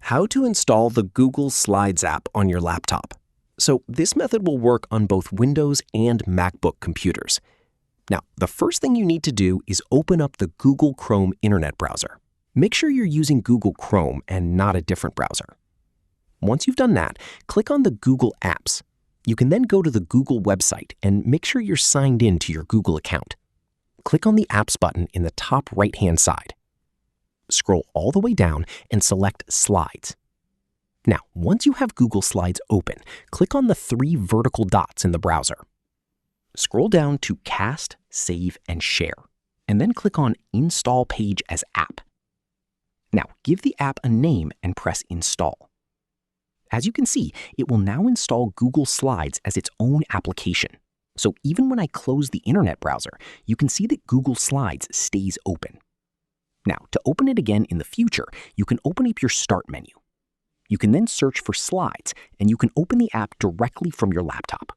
How to install the Google Slides app on your laptop. So this method will work on both Windows and MacBook computers. Now, the first thing you need to do is open up the Google Chrome internet browser. Make sure you're using Google Chrome and not a different browser. Once you've done that, click on the Google Apps. You can then go to the Google website and make sure you're signed in to your Google account. Click on the Apps button in the top right-hand side. Scroll all the way down and select Slides. Now, once you have Google Slides open, click on the 3 vertical dots in the browser. Scroll down to Cast, Save, and Share, and then click on Install Page as App. Now, give the app a name and press Install. As you can see, it will now install Google Slides as its own application. So even when I close the internet browser, you can see that Google Slides stays open. Now, to open it again in the future, you can open up your Start menu. You can then search for Slides, and you can open the app directly from your laptop.